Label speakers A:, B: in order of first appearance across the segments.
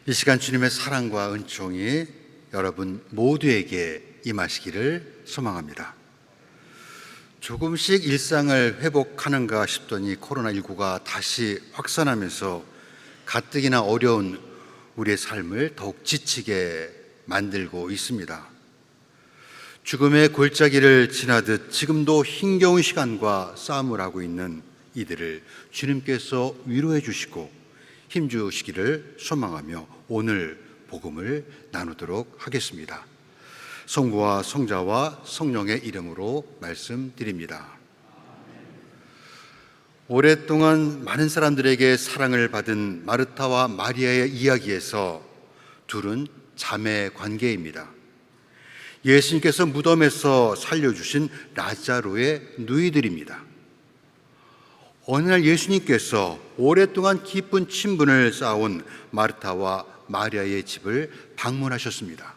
A: 이 시간 주님의 사랑과 은총이 여러분 모두에게 임하시기를 소망합니다. 조금씩 일상을 회복하는가 싶더니 코로나19가 다시 확산하면서 가뜩이나 어려운 우리의 삶을 더욱 지치게 만들고 있습니다. 죽음의 골짜기를 지나듯 지금도 힘겨운 시간과 싸움을 하고 있는 이들을 주님께서 위로해 주시고 힘주시기를 소망하며 오늘 복음을 나누도록 하겠습니다. 성부와 성자와 성령의 이름으로 말씀드립니다. 오랫동안 많은 사람들에게 사랑을 받은 마르타와 마리아의 이야기에서 둘은 자매 관계입니다. 예수님께서 무덤에서 살려주신 라자로의 누이들입니다. 어느 날 예수님께서 오랫동안 깊은 친분을 쌓아온 마르타와 마리아의 집을 방문하셨습니다.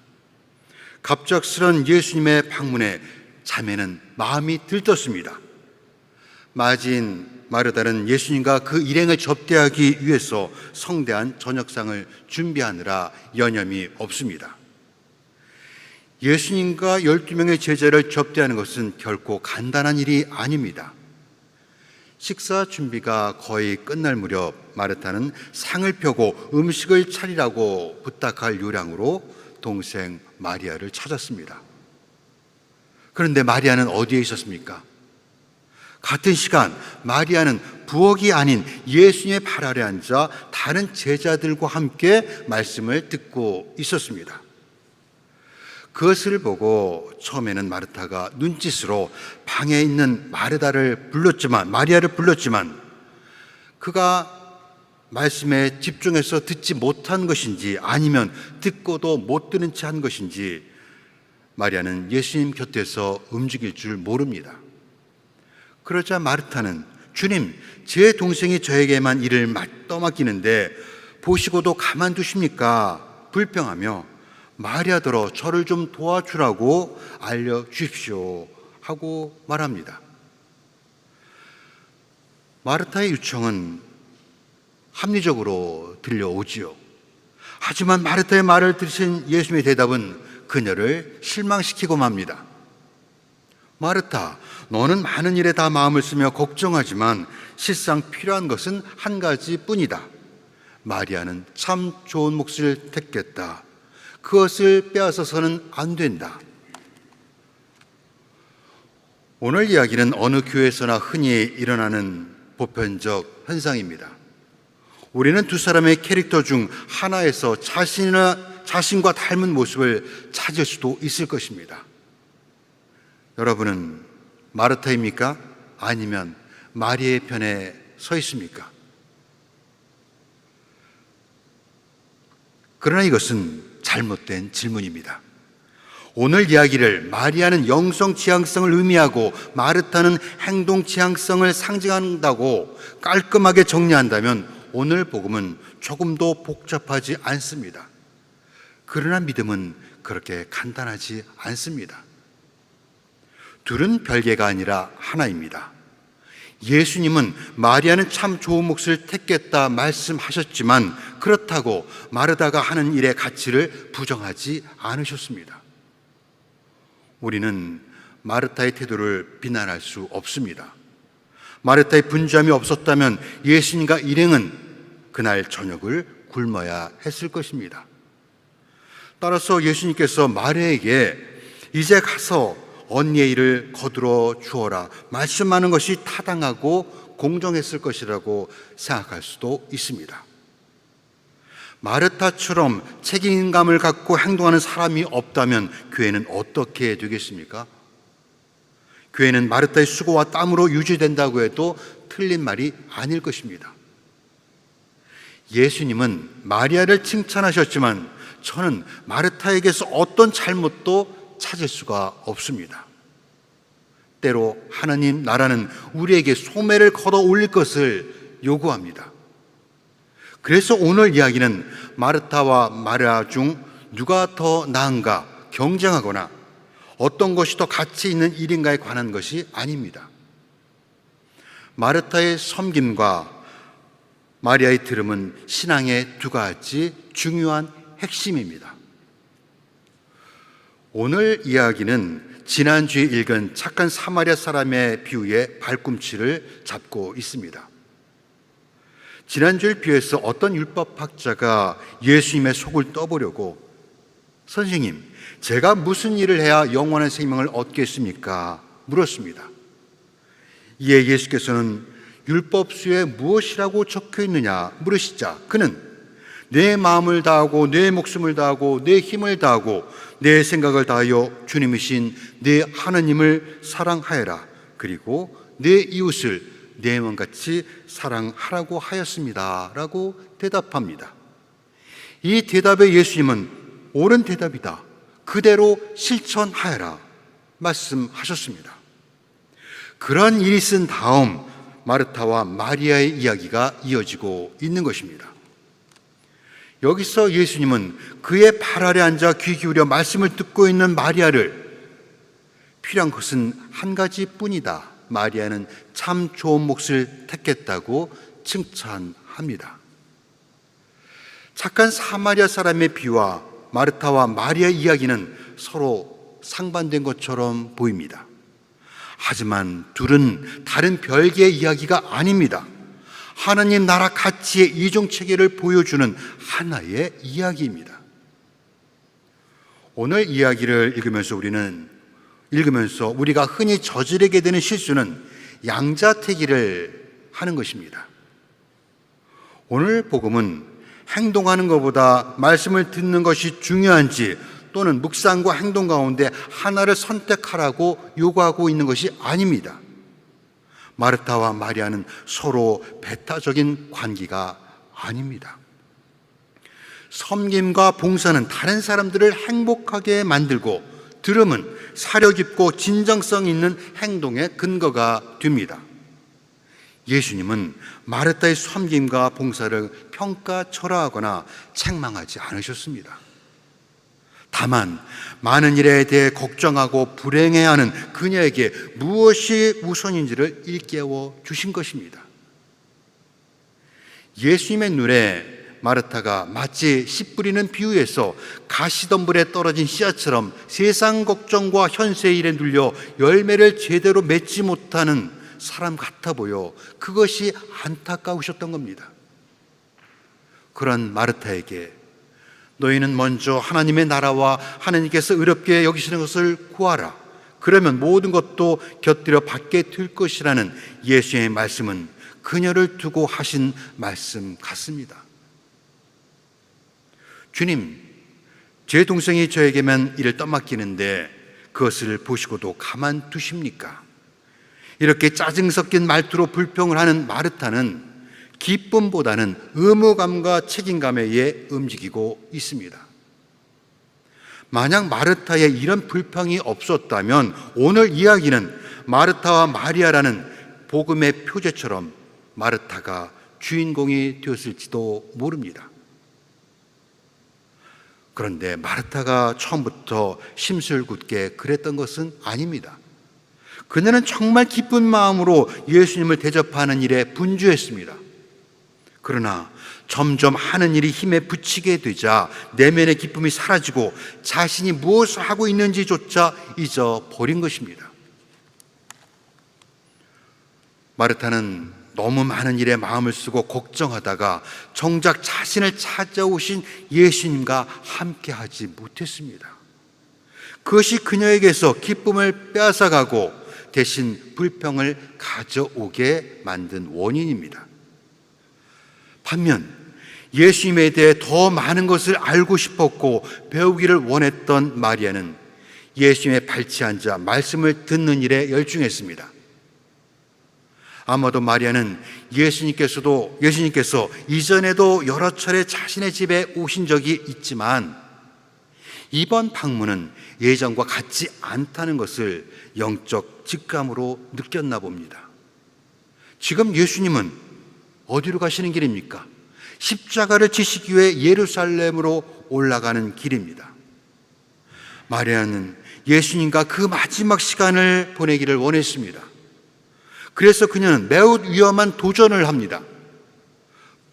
A: 갑작스런 예수님의 방문에 자매는 마음이 들떴습니다. 마지인 마르다는 예수님과 그 일행을 접대하기 위해서 성대한 저녁상을 준비하느라 여념이 없습니다. 예수님과 12명의 제자를 접대하는 것은 결코 간단한 일이 아닙니다. 식사 준비가 거의 끝날 무렵 마르타는 상을 펴고 음식을 차리라고 부탁할 요량으로 동생 마리아를 찾았습니다. 그런데 마리아는 어디에 있었습니까? 같은 시간 마리아는 부엌이 아닌 예수님의 발 아래 앉아 다른 제자들과 함께 말씀을 듣고 있었습니다. 그것을 보고 처음에는 마르타가 눈짓으로 방에 있는 마리아를 불렀지만 그가 말씀에 집중해서 듣지 못한 것인지 아니면 듣고도 못 들은 채 한 것인지 마리아는 예수님 곁에서 움직일 줄 모릅니다. 그러자 마르타는 주님, 제 동생이 저에게만 일을 떠맡기는데 보시고도 가만두십니까? 불평하며 마리아더러 저를 좀 도와주라고 알려주십시오 하고 말합니다. 마르타의 요청은 합리적으로 들려오지요. 하지만 마르타의 말을 들으신 예수님의 대답은 그녀를 실망시키고 맙니다. 마르타, 너는 많은 일에 다 마음을 쓰며 걱정하지만 실상 필요한 것은 한 가지뿐이다. 마리아는 참 좋은 몫을 택했다. 그것을 빼앗아서는 안 된다. 오늘 이야기는 어느 교회에서나 흔히 일어나는 보편적 현상입니다. 우리는 두 사람의 캐릭터 중 하나에서 자신과 닮은 모습을 찾을 수도 있을 것입니다. 여러분은 마르타입니까? 아니면 마리아의 편에 서 있습니까? 그러나 이것은 잘못된 질문입니다. 오늘 이야기를 마리아는 영성 지향성을 의미하고 마르타는 행동 지향성을 상징한다고 깔끔하게 정리한다면 오늘 복음은 조금도 복잡하지 않습니다. 그러나 믿음은 그렇게 간단하지 않습니다. 둘은 별개가 아니라 하나입니다. 예수님은 마리아는 참 좋은 몫을 택했다 말씀하셨지만 그렇다고 마르다가 하는 일의 가치를 부정하지 않으셨습니다. 우리는 마르타의 태도를 비난할 수 없습니다. 마르타의 분주함이 없었다면 예수님과 일행은 그날 저녁을 굶어야 했을 것입니다. 따라서 예수님께서 마리아에게 이제 가서 언니의 일을 거두어 주어라 말씀하는 것이 타당하고 공정했을 것이라고 생각할 수도 있습니다. 마르타처럼 책임감을 갖고 행동하는 사람이 없다면 교회는 어떻게 되겠습니까? 교회는 마르타의 수고와 땀으로 유지된다고 해도 틀린 말이 아닐 것입니다. 예수님은 마리아를 칭찬하셨지만 저는 마르타에게서 어떤 잘못도 찾을 수가 없습니다. 때로 하나님 나라는 우리에게 소매를 걷어 올릴 것을 요구합니다. 그래서 오늘 이야기는 마르타와 마리아 중 누가 더 나은가 경쟁하거나 어떤 것이 더 가치 있는 일인가에 관한 것이 아닙니다. 마르타의 섬김과 마리아의 들음은 신앙의 두 가지 중요한 핵심입니다. 오늘 이야기는 지난주에 읽은 착한 사마리아 사람의 비유의 발꿈치를 잡고 있습니다. 지난주에 비해서 어떤 율법학자가 예수님의 속을 떠보려고 선생님, 제가 무슨 일을 해야 영원한 생명을 얻겠습니까? 물었습니다. 이에 예수께서는 율법수에 무엇이라고 적혀 있느냐 물으시자 그는 내 마음을 다하고 내 목숨을 다하고 내 힘을 다하고 내 생각을 다하여 주님이신 내 하나님을 사랑하여라. 그리고 내 이웃을 내 마음같이 사랑하라고 하였습니다. 라고 대답합니다. 이 대답에 예수님은 옳은 대답이다. 그대로 실천하여라. 말씀하셨습니다. 그런 일이 있은 다음 마르타와 마리아의 이야기가 이어지고 있는 것입니다. 여기서 예수님은 그의 발 아래 앉아 귀 기울여 말씀을 듣고 있는 마리아를 필요한 것은 한 가지뿐이다. 마리아는 참 좋은 몫을 택했다고 칭찬합니다. 착한 사마리아 사람의 비유와 마르타와 마리아의 이야기는 서로 상반된 것처럼 보입니다. 하지만 둘은 다른 별개의 이야기가 아닙니다. 하나님 나라 가치의 이중 체계를 보여주는 하나의 이야기입니다. 오늘 이야기를 읽으면서 우리가 흔히 저지르게 되는 실수는 양자택일을 하는 것입니다. 오늘 복음은 행동하는 것보다 말씀을 듣는 것이 중요한지 또는 묵상과 행동 가운데 하나를 선택하라고 요구하고 있는 것이 아닙니다. 마르타와 마리아는 서로 배타적인 관계가 아닙니다. 섬김과 봉사는 다른 사람들을 행복하게 만들고 들음은 사려 깊고 진정성 있는 행동의 근거가 됩니다. 예수님은 마르타의 섬김과 봉사를 평가철하하거나 책망하지 않으셨습니다. 다만 많은 일에 대해 걱정하고 불행해하는 그녀에게 무엇이 우선인지를 일깨워 주신 것입니다. 예수님의 눈에 마르타가 마치 씨 뿌리는 비유에서 가시덤불에 떨어진 씨앗처럼 세상 걱정과 현세의 일에 눌려 열매를 제대로 맺지 못하는 사람 같아 보여 그것이 안타까우셨던 겁니다. 그런 마르타에게 너희는 먼저 하나님의 나라와 하나님께서 의롭게 여기시는 것을 구하라. 그러면 모든 것도 곁들여 받게 될 것이라는 예수의 말씀은 그녀를 두고 하신 말씀 같습니다. 주님, 제 동생이 저에게만 일을 떠맡기는데 그것을 보시고도 가만두십니까? 이렇게 짜증 섞인 말투로 불평을 하는 마르타는 기쁨보다는 의무감과 책임감에 의해 움직이고 있습니다. 만약 마르타의 이런 불평이 없었다면 오늘 이야기는 마르타와 마리아라는 복음의 표제처럼 마르타가 주인공이 되었을지도 모릅니다. 그런데 마르타가 처음부터 심술궂게 그랬던 것은 아닙니다. 그녀는 정말 기쁜 마음으로 예수님을 대접하는 일에 분주했습니다. 그러나 점점 하는 일이 힘에 부치게 되자 내면의 기쁨이 사라지고 자신이 무엇을 하고 있는지조차 잊어버린 것입니다. 마르타는 너무 많은 일에 마음을 쓰고 걱정하다가 정작 자신을 찾아오신 예수님과 함께하지 못했습니다. 그것이 그녀에게서 기쁨을 빼앗아가고 대신 불평을 가져오게 만든 원인입니다. 반면 예수님에 대해 더 많은 것을 알고 싶었고 배우기를 원했던 마리아는 예수님의 발치에 앉아 말씀을 듣는 일에 열중했습니다. 아마도 마리아는 예수님께서 이전에도 여러 차례 자신의 집에 오신 적이 있지만 이번 방문은 예전과 같지 않다는 것을 영적 직감으로 느꼈나 봅니다. 지금 예수님은 어디로 가시는 길입니까? 십자가를 지시기 위해 예루살렘으로 올라가는 길입니다. 마리아는 예수님과 그 마지막 시간을 보내기를 원했습니다. 그래서 그녀는 매우 위험한 도전을 합니다.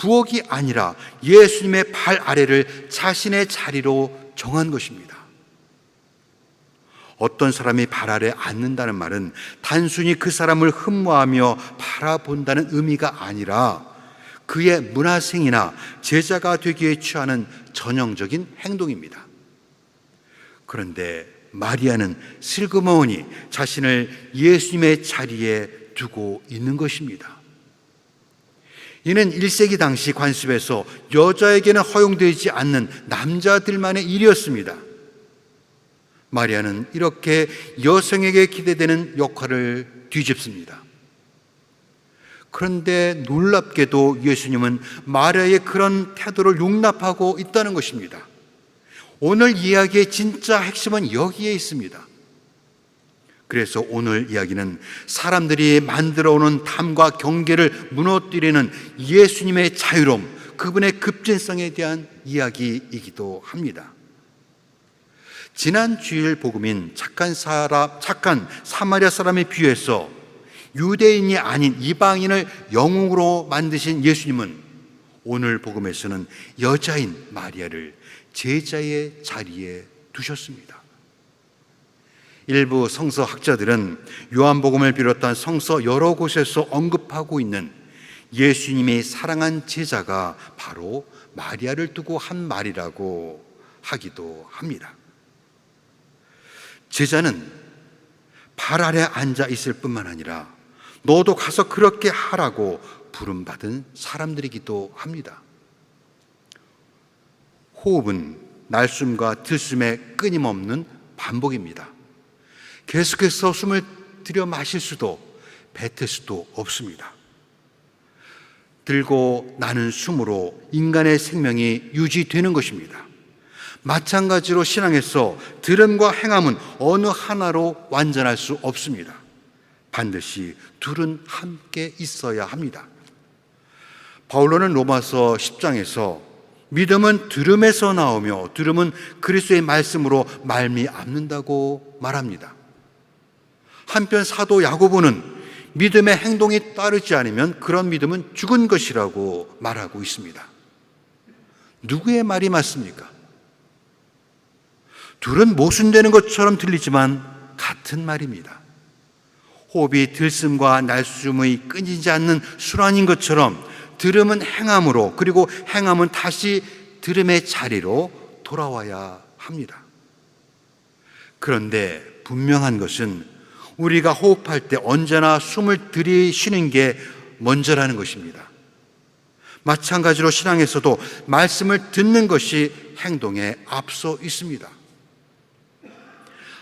A: 부엌이 아니라 예수님의 발 아래를 자신의 자리로 정한 것입니다. 어떤 사람이 발 아래 앉는다는 말은 단순히 그 사람을 흠모하며 바라본다는 의미가 아니라 그의 문화생이나 제자가 되기에 취하는 전형적인 행동입니다. 그런데 마리아는 슬그머니 자신을 예수님의 자리에 두고 있는 것입니다. 이는 1세기 당시 관습에서 여자에게는 허용되지 않는 남자들만의 일이었습니다. 마리아는 이렇게 여성에게 기대되는 역할을 뒤집습니다. 그런데 놀랍게도 예수님은 마리아의 그런 태도를 용납하고 있다는 것입니다. 오늘 이야기의 진짜 핵심은 여기에 있습니다. 그래서 오늘 이야기는 사람들이 만들어 오는 탐과 경계를 무너뜨리는 예수님의 자유로움, 그분의 급진성에 대한 이야기이기도 합니다. 지난 주일 복음인 착한 사마리아 사람에 비유해서 유대인이 아닌 이방인을 영웅으로 만드신 예수님은 오늘 복음에서는 여자인 마리아를 제자의 자리에 두셨습니다. 일부 성서 학자들은 요한복음을 비롯한 성서 여러 곳에서 언급하고 있는 예수님이 사랑한 제자가 바로 마리아를 두고 한 말이라고 하기도 합니다. 제자는 발 아래 앉아 있을 뿐만 아니라 너도 가서 그렇게 하라고 부름받은 사람들이기도 합니다. 호흡은 날숨과 들숨의 끊임없는 반복입니다. 계속해서 숨을 들여 마실 수도 뱉을 수도 없습니다. 들고 나는 숨으로 인간의 생명이 유지되는 것입니다. 마찬가지로 신앙에서 들음과 행함은 어느 하나로 완전할 수 없습니다. 반드시 둘은 함께 있어야 합니다. 바울로는 로마서 10장에서 믿음은 들음에서 나오며 들음은 그리스도의 말씀으로 말미암는다고 말합니다. 한편 사도 야고보는 믿음의 행동이 따르지 않으면 그런 믿음은 죽은 것이라고 말하고 있습니다. 누구의 말이 맞습니까? 둘은 모순되는 것처럼 들리지만 같은 말입니다. 호흡이 들숨과 날숨의 끊이지 않는 순환인 것처럼 들음은 행함으로, 그리고 행함은 다시 들음의 자리로 돌아와야 합니다. 그런데 분명한 것은 우리가 호흡할 때 언제나 숨을 들이쉬는 게 먼저라는 것입니다. 마찬가지로 신앙에서도 말씀을 듣는 것이 행동에 앞서 있습니다.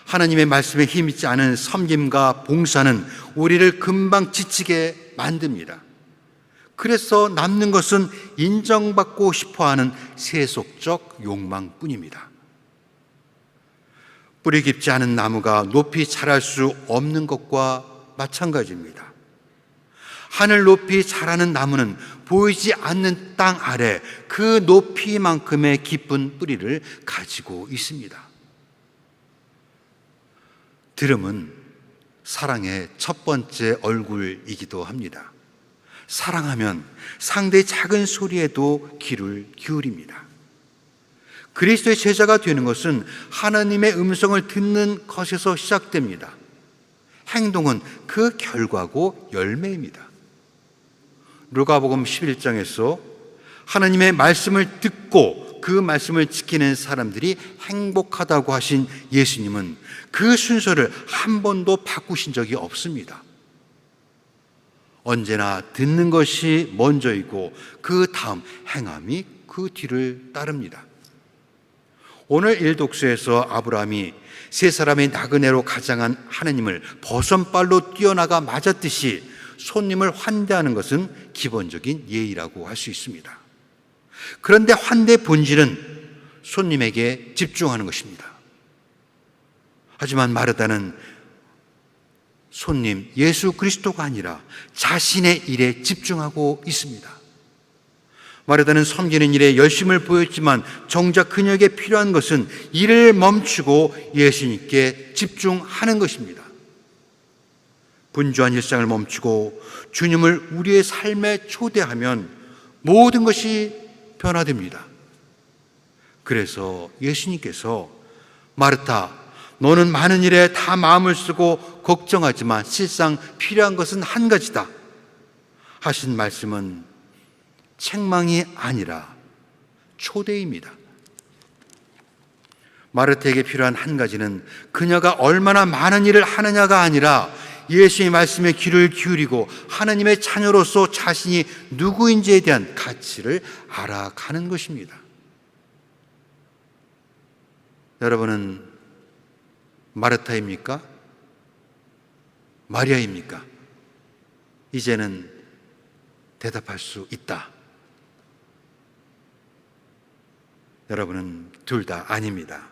A: 하나님의 말씀에 힘있지 않은 섬김과 봉사는 우리를 금방 지치게 만듭니다. 그래서 남는 것은 인정받고 싶어하는 세속적 욕망뿐입니다. 뿌리 깊지 않은 나무가 높이 자랄 수 없는 것과 마찬가지입니다. 하늘 높이 자라는 나무는 보이지 않는 땅 아래 그 높이만큼의 깊은 뿌리를 가지고 있습니다. 들음은 사랑의 첫 번째 얼굴이기도 합니다. 사랑하면 상대의 작은 소리에도 귀를 기울입니다. 그리스도의 제자가 되는 것은 하나님의 음성을 듣는 것에서 시작됩니다. 행동은 그 결과고 열매입니다. 루가복음 11장에서 하나님의 말씀을 듣고 그 말씀을 지키는 사람들이 행복하다고 하신 예수님은 그 순서를 한 번도 바꾸신 적이 없습니다. 언제나 듣는 것이 먼저이고 그 다음 행함이 그 뒤를 따릅니다. 오늘 일독서에서 아브라함이 세 사람의 나그네로 가장한 하나님을 버선발로 뛰어나가 맞았듯이 손님을 환대하는 것은 기본적인 예의라고 할 수 있습니다. 그런데 환대의 본질은 손님에게 집중하는 것입니다. 하지만 마르다는 손님 예수 그리스도가 아니라 자신의 일에 집중하고 있습니다. 마르다는 섬기는 일에 열심을 보였지만 정작 그녀에게 필요한 것은 일을 멈추고 예수님께 집중하는 것입니다. 분주한 일상을 멈추고 주님을 우리의 삶에 초대하면 모든 것이 변화됩니다. 그래서 예수님께서 마르타, 너는 많은 일에 다 마음을 쓰고 걱정하지만 실상 필요한 것은 한 가지다 하신 말씀은 책망이 아니라 초대입니다. 마르타에게 필요한 한 가지는 그녀가 얼마나 많은 일을 하느냐가 아니라 예수의 말씀에 귀를 기울이고 하나님의 자녀로서 자신이 누구인지에 대한 가치를 알아가는 것입니다. 여러분은 마르타입니까? 마리아입니까? 이제는 대답할 수 있다. 여러분은 둘 다 아닙니다.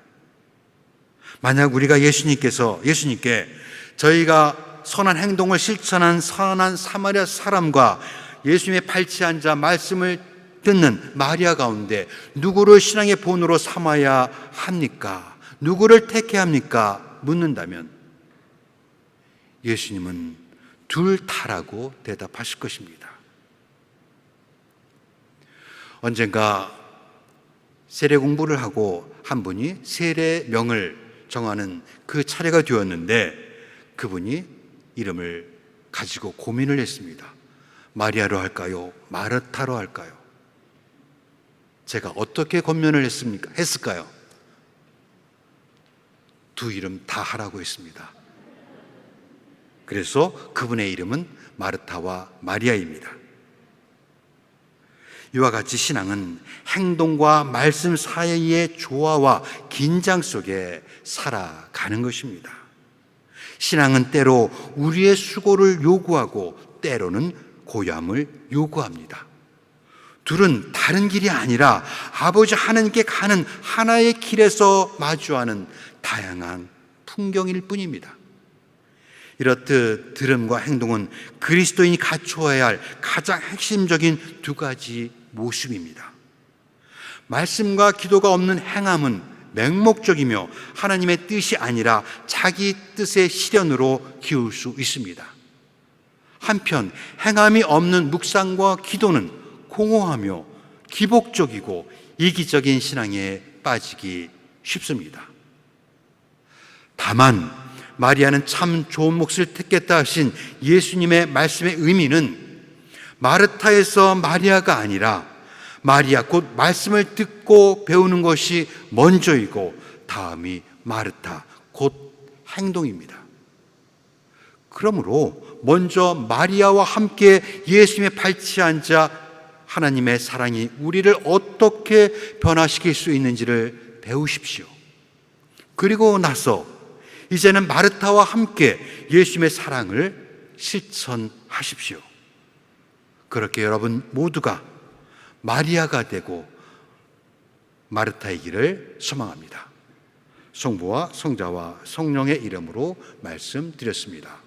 A: 만약 우리가 예수님께 저희가 선한 행동을 실천한 선한 사마리아 사람과 예수님의 발치에 앉아 말씀을 듣는 마리아 가운데 누구를 신앙의 본으로 삼아야 합니까? 누구를 택해야 합니까? 묻는다면 예수님은 둘 다라고 대답하실 것입니다. 언젠가 세례 공부를 하고 한 분이 세례명을 정하는 그 차례가 되었는데 그분이 이름을 가지고 고민을 했습니다. 마리아로 할까요? 마르타로 할까요? 제가 어떻게 권면을 했을까요? 두 이름 다 하라고 했습니다. 그래서 그분의 이름은 마르타와 마리아입니다. 이와 같이 신앙은 행동과 말씀 사이의 조화와 긴장 속에 살아가는 것입니다. 신앙은 때로 우리의 수고를 요구하고 때로는 고요함을 요구합니다. 둘은 다른 길이 아니라 아버지 하나님께 가는 하나의 길에서 마주하는 다양한 풍경일 뿐입니다. 이렇듯 들음과 행동은 그리스도인이 갖추어야 할 가장 핵심적인 두 가지 모습입니다. 말씀과 기도가 없는 행함은 맹목적이며 하나님의 뜻이 아니라 자기 뜻의 실현으로 기울 수 있습니다. 한편 행함이 없는 묵상과 기도는 공허하며 기복적이고 이기적인 신앙에 빠지기 쉽습니다. 다만 마리아는 참 좋은 몫을 택했다 하신 예수님의 말씀의 의미는 마르타에서 마리아가 아니라 마리아 곧 말씀을 듣고 배우는 것이 먼저이고 다음이 마르타 곧 행동입니다. 그러므로 먼저 마리아와 함께 예수님의 발치에 앉아 하나님의 사랑이 우리를 어떻게 변화시킬 수 있는지를 배우십시오. 그리고 나서 이제는 마르타와 함께 예수님의 사랑을 실천하십시오. 그렇게 여러분 모두가 마리아가 되고 마르타의 길을 소망합니다. 성부와 성자와 성령의 이름으로 말씀드렸습니다.